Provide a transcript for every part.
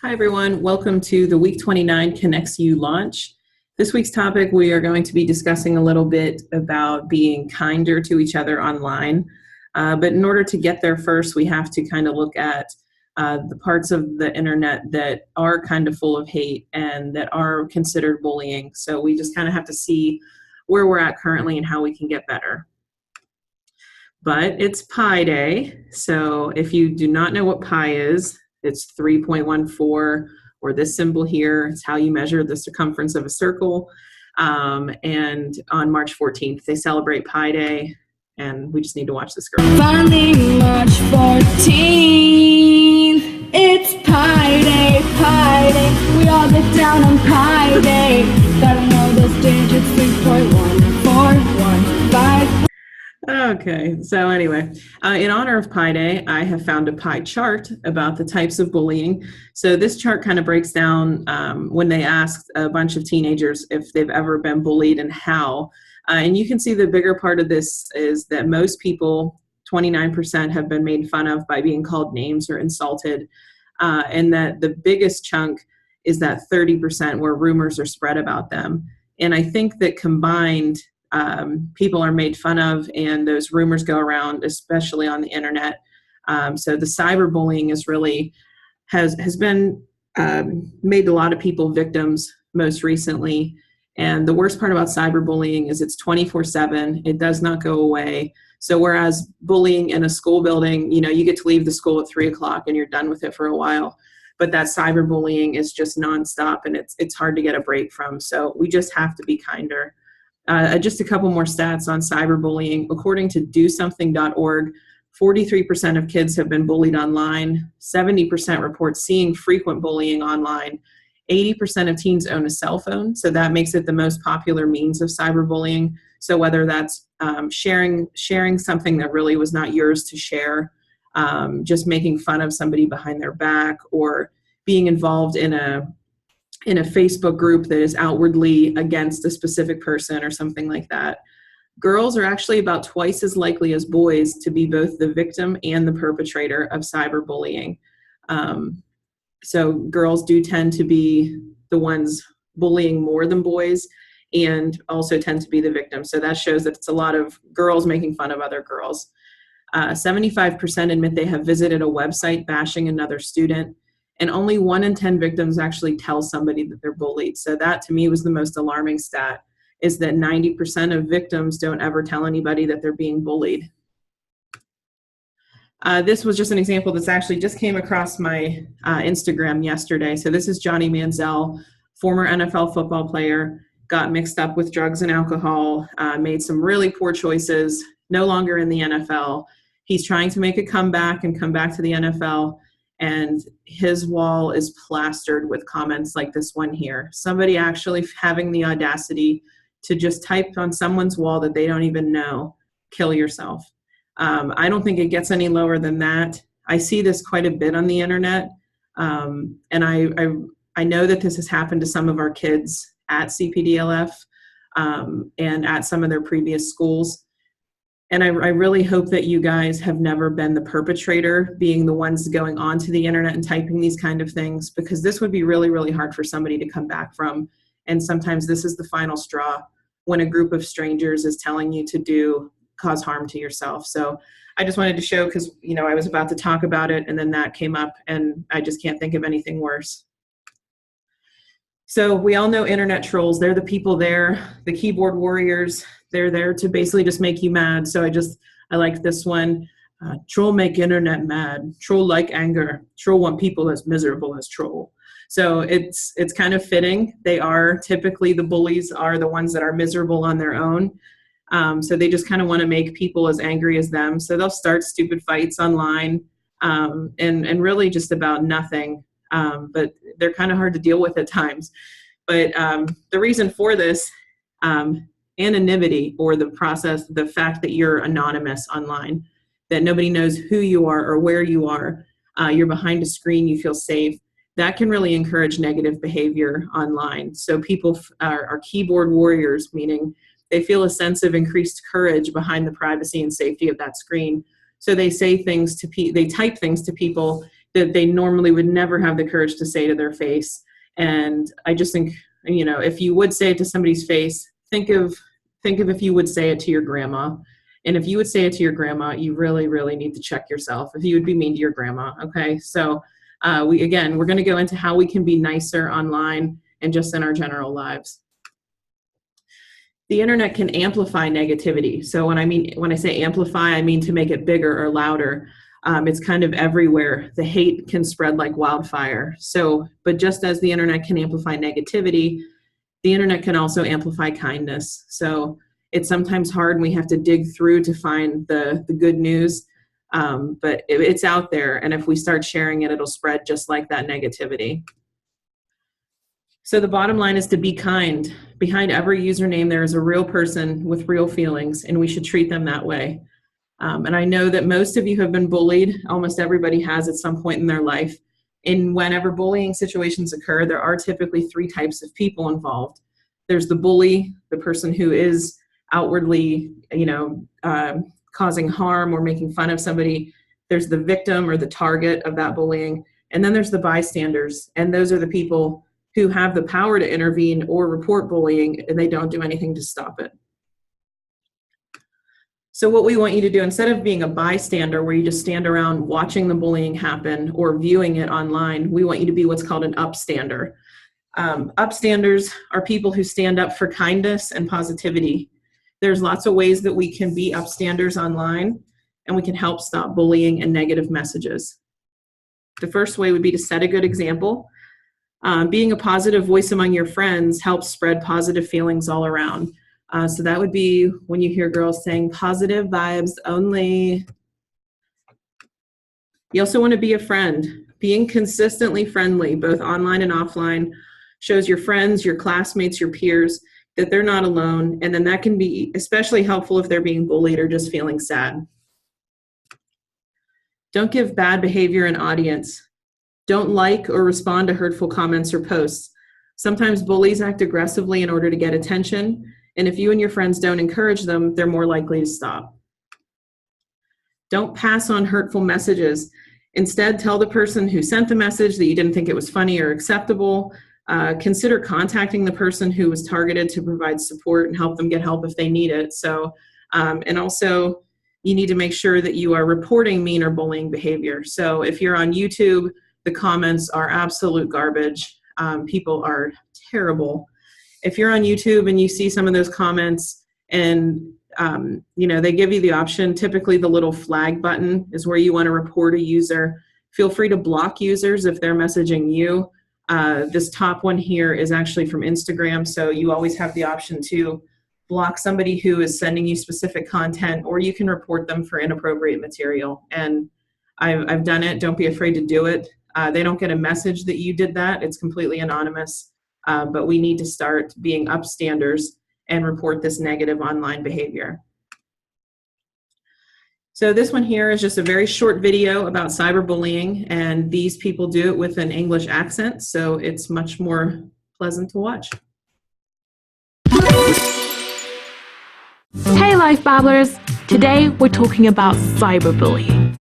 Hi, everyone. Welcome to the Week 29 Connects You launch. This week's topic, we are going to be discussing a little bit about being kinder to each other online. But in order to get there first, we have to kind of look at the parts of the internet that are kind of full of hate and that are considered bullying. So we just kind of have to see where we're at currently and how we can get better. But it's Pi Day. So if you do not know what pi is, it's 3.14, or this symbol here. It's how you measure the circumference of a circle. And on March 14th, they celebrate Pi Day, and we just need to watch this girl. Finally, March 14th, it's Pi Day, Pi Day. We all get down on Pi Day. Gotta know those digits, 3.1415. Okay, so anyway, in honor of Pi Day, I have found a pie chart about the types of bullying. So this chart kind of breaks down when they asked a bunch of teenagers if they've ever been bullied and how. And you can see the bigger part of this is that most people, 29%, have been made fun of by being called names or insulted. And that the biggest chunk is that 30% where rumors are spread about them. And I think that combined, people are made fun of and those rumors go around, especially on the internet. So the cyberbullying is really has been made a lot of people victims most recently. And the worst part about cyberbullying is it's 24/7. It does not go away. So whereas bullying in a school building, you get to leave the school at 3 o'clock and you're done with it for a while. But that cyberbullying is just nonstop and it's hard to get a break from. So we just have to be kinder. Just a couple more stats on cyberbullying. According to DoSomething.org, 43% of kids have been bullied online. 70% report seeing frequent bullying online. 80% of teens own a cell phone, so that makes it the most popular means of cyberbullying. So whether that's sharing something that really was not yours to share, just making fun of somebody behind their back, or being involved in a Facebook group that is outwardly against a specific person or something like that. Girls are actually about twice as likely as boys to be both the victim and the perpetrator of cyberbullying. So girls do tend to be the ones bullying more than boys, and also tend to be the victim. So that shows that it's a lot of girls making fun of other girls. 75% admit they have visited a website bashing another student. And only 1 in 10 victims actually tell somebody that they're bullied. So that to me was the most alarming stat, is that 90% of victims don't ever tell anybody that they're being bullied. This was just an example that's actually just came across my Instagram yesterday. So this is Johnny Manziel, former NFL football player, got mixed up with drugs and alcohol, made some really poor choices, no longer in the NFL. He's trying to make a comeback and come back to the NFL. And his wall is plastered with comments like this one here. Somebody actually having the audacity to just type on someone's wall that they don't even know, kill yourself. I don't think it gets any lower than that. I see this quite a bit on the internet. And I know that this has happened to some of our kids at CPDLF and at some of their previous schools. And I really hope that you guys have never been the perpetrator, being the ones going onto the internet and typing these kind of things, because this would be really, really hard for somebody to come back from. And sometimes this is the final straw when a group of strangers is telling you to cause harm to yourself. So I just wanted to show, because, I was about to talk about it and then that came up and I just can't think of anything worse. So we all know internet trolls. They're the people there, the keyboard warriors. They're there to basically just make you mad. So I like this one. Troll make internet mad. Troll like anger. Troll want people as miserable as troll. So it's kind of fitting. They are typically, the bullies are the ones that are miserable on their own. So they just kind of want to make people as angry as them. So they'll start stupid fights online and really just about nothing. But they're kind of hard to deal with at times. But the reason for this, anonymity, or the fact that you're anonymous online, that nobody knows who you are or where you are, you're behind a screen, you feel safe, that can really encourage negative behavior online. So people are keyboard warriors, meaning they feel a sense of increased courage behind the privacy and safety of that screen. So they say things they type things to people that they normally would never have the courage to say to their face. And I just think, if you would say it to somebody's face, think of if you would say it to your grandma. And if you would say it to your grandma, you really, really need to check yourself if you would be mean to your grandma. Okay. So we're going to go into how we can be nicer online and just in our general lives. The internet can amplify negativity. So when I say amplify, I mean to make it bigger or louder. It's kind of everywhere. The hate can spread like wildfire. But just as the internet can amplify negativity, the internet can also amplify kindness. So it's sometimes hard and we have to dig through to find the good news, but it's out there. And if we start sharing it, it'll spread just like that negativity. So the bottom line is to be kind. Behind every username, there is a real person with real feelings, and we should treat them that way. And I know that most of you have been bullied. Almost everybody has at some point in their life. And whenever bullying situations occur, there are typically 3 types of people involved. There's the bully, the person who is outwardly, causing harm or making fun of somebody. There's the victim or the target of that bullying. And then there's the bystanders. And those are the people who have the power to intervene or report bullying, and they don't do anything to stop it. So what we want you to do, instead of being a bystander where you just stand around watching the bullying happen or viewing it online, we want you to be what's called an upstander. Upstanders are people who stand up for kindness and positivity. There's lots of ways that we can be upstanders online, and we can help stop bullying and negative messages. The first way would be to set a good example. Being a positive voice among your friends helps spread positive feelings all around. So that would be when you hear girls saying positive vibes only. You also want to be a friend. Being consistently friendly, both online and offline, shows your friends, your classmates, your peers that they're not alone. And then that can be especially helpful if they're being bullied or just feeling sad. Don't give bad behavior an audience. Don't like or respond to hurtful comments or posts. Sometimes bullies act aggressively in order to get attention, and if you and your friends don't encourage them, they're more likely to stop. Don't pass on hurtful messages. Instead, tell the person who sent the message that you didn't think it was funny or acceptable. Consider contacting the person who was targeted to provide support and help them get help if they need it. And also, you need to make sure that you are reporting mean or bullying behavior. So if you're on YouTube, the comments are absolute garbage. People are terrible. If you're on YouTube and you see some of those comments and they give you the option, typically the little flag button is where you want to report a user. Feel free to block users if they're messaging you. This top one here is actually from Instagram, so you always have the option to block somebody who is sending you specific content, or you can report them for inappropriate material. And I've done it. Don't be afraid to do it. They don't get a message that you did that. It's completely anonymous. But we need to start being upstanders and report this negative online behavior. So this one here is just a very short video about cyberbullying, and these people do it with an English accent, so it's much more pleasant to watch. Hey Life Babblers! Today we're talking about cyberbullying.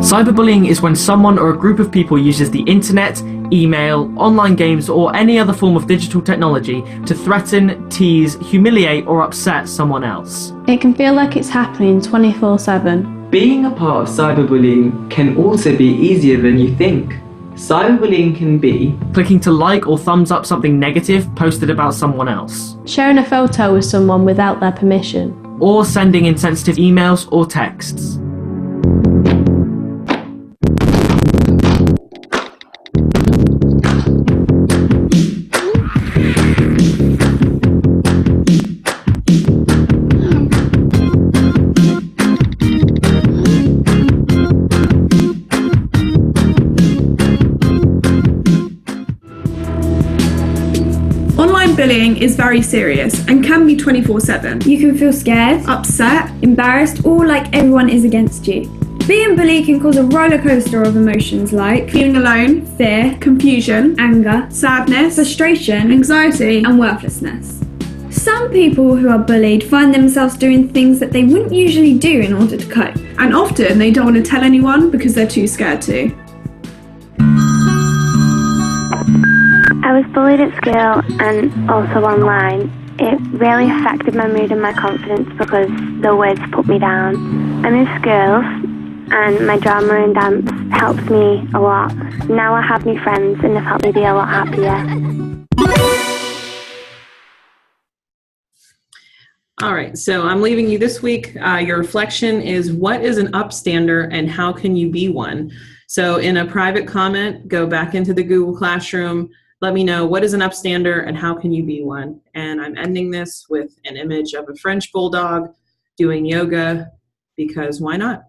Cyberbullying is when someone or a group of people uses the internet, email, online games, or any other form of digital technology to threaten, tease, humiliate, or upset someone else. It can feel like it's happening 24/7. Being a part of cyberbullying can also be easier than you think. Cyberbullying can be clicking to like or thumbs up something negative posted about someone else, Sharing a photo with someone without their permission. or sending insensitive emails or texts. Online bullying is very serious and can be 24/7. You can feel scared, Upset, embarrassed, or like everyone is against you. Being bullied can cause a roller coaster of emotions like feeling alone, fear, confusion, anger, sadness, frustration, anxiety, and worthlessness. Some people who are bullied find themselves doing things that they wouldn't usually do in order to cope. And often they don't want to tell anyone because they're too scared to. I was bullied at school and also online. It really affected my mood and my confidence because the words put me down. I moved schools and my drama and dance helped me a lot. Now I have new friends and have helped me be a lot happier. All right, so I'm leaving you this week. Your reflection is, what is an upstander and how can you be one? So in a private comment, go back into the Google Classroom. Let me know, what is an upstander and how can you be one? And I'm ending this with an image of a French bulldog doing yoga, because why not?